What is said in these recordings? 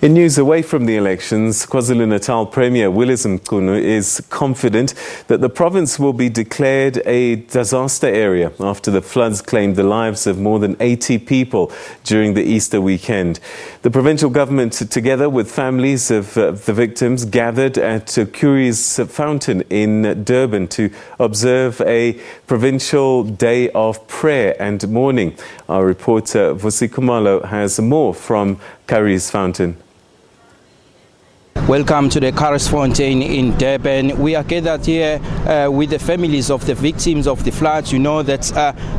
In news away from the elections, KwaZulu-Natal Premier Willis Mchunu is confident that the province will be declared a disaster area after the floods claimed the lives of more than 80 people during the Easter weekend. The provincial government, together with families of the victims, gathered at Curries Fountain in Durban to observe a provincial day of prayer and mourning. Our reporter Vusi Khumalo has more from Curries Fountain. Welcome to the Curries Fountain in Durban. We are gathered here with the families of the victims of the floods. You know that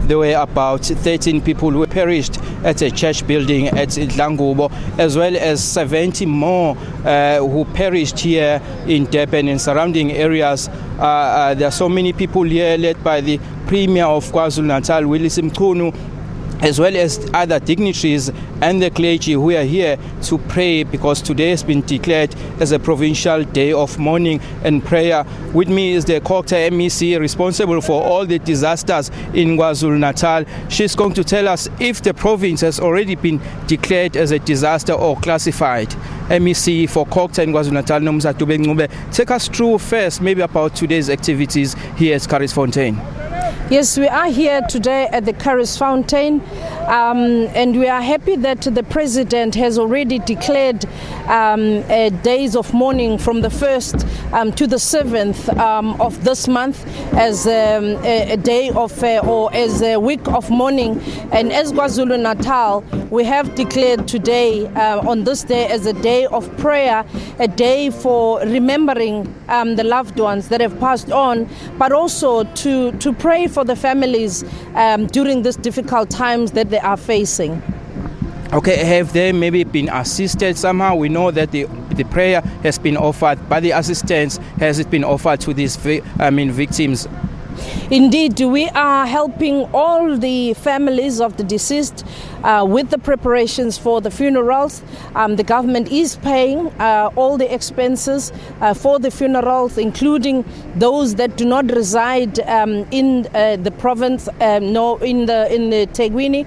there were about 13 people who perished at a church building at Dlangubo, as well as 70 more who perished here in Durban and surrounding areas. There are so many people here, led by the Premier of KwaZulu-Natal, Willis Mchunu, as well as other dignitaries and the clergy who are here to pray, because today has been declared as a provincial day of mourning and prayer. With me is the KZN MEC responsible for all the disasters in KwaZulu-Natal. She's going to tell us if the province has already been declared as a disaster or classified. MEC for KZN KwaZulu-Natal, Nomsa Tubengube, take us through first maybe about today's activities here at Curries Fountain. Yes, we are here today at the Curries Fountain, and we are happy that the President has already declared days of mourning from the 1st to the 7th of this month as a day of or as a week of mourning. And as KwaZulu-Natal, we have declared today on this day as a day of prayer, a day for remembering the loved ones that have passed on, but also to pray for the families during these difficult times that they are facing. Okay, have they maybe been assisted somehow? We know that the prayer has been offered, but the assistance, has it been offered to these victims? Indeed, we are helping all the families of the deceased with the preparations for the funerals. The government is paying all the expenses for the funerals, including those that do not reside in the province, nor in the Tegwini.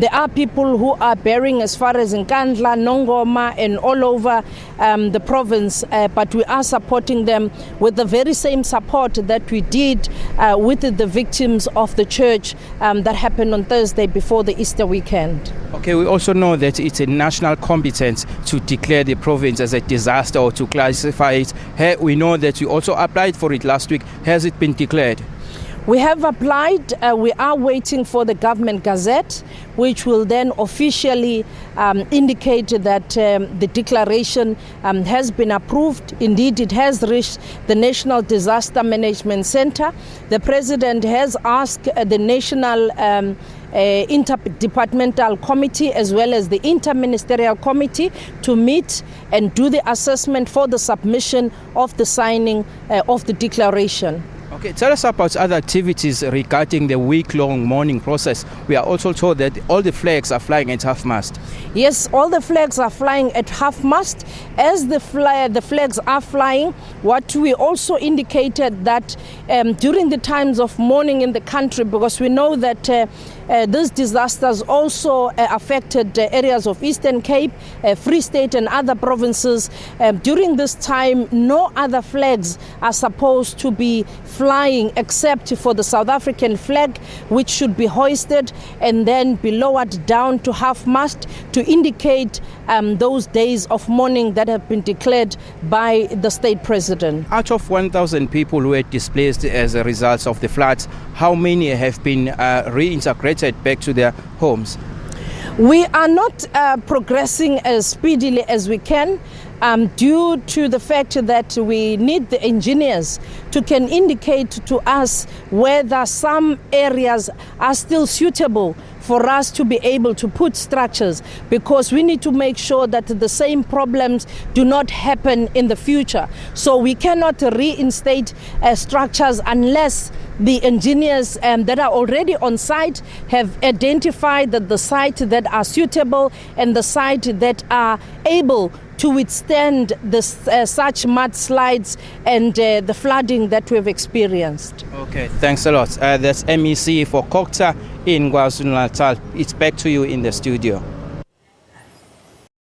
There are people who are bearing as far as Nkandla, Nongoma, and all over the province, but we are supporting them with the very same support that we did with the victims of the church that happened on Thursday before the Easter weekend. Okay, we also know that it's a national competence to declare the province as a disaster or to classify it. We know that you also applied for it last week. Has it been declared? We have applied. We are waiting for the government gazette, which will then officially indicate that the declaration has been approved. Indeed, it has reached the National Disaster Management Center. The President has asked the National Interdepartmental Committee as well as the Interministerial Committee to meet and do the assessment for the submission of the signing of the declaration. Okay, tell us about other activities regarding the week-long mourning process. We are also told that all the flags are flying at half-mast. Yes, all the flags are flying at half-mast. As the flags are flying, what we also indicated that during the times of mourning in the country, because we know that these disasters also affected areas of Eastern Cape, Free State and other provinces. During this time, no other flags are supposed to be flying except for the South African flag, which should be hoisted and then be lowered down to half-mast to indicate those days of mourning that have been declared by the state president. Out of 1,000 people who were displaced as a result of the floods, how many have been reintegrated back to their homes? We are not progressing as speedily as we can due to the fact that we need the engineers to can indicate to us whether some areas are still suitable for us to be able to put structures, because we need to make sure that the same problems do not happen in the future. So we cannot reinstate structures unless the engineers that are already on site have identified that the sites that are suitable and the sites that are able to withstand such mudslides and the flooding that we've experienced. Okay, thanks a lot. That's MEC for KZN in KwaZulu-Natal. It's back to you in the studio.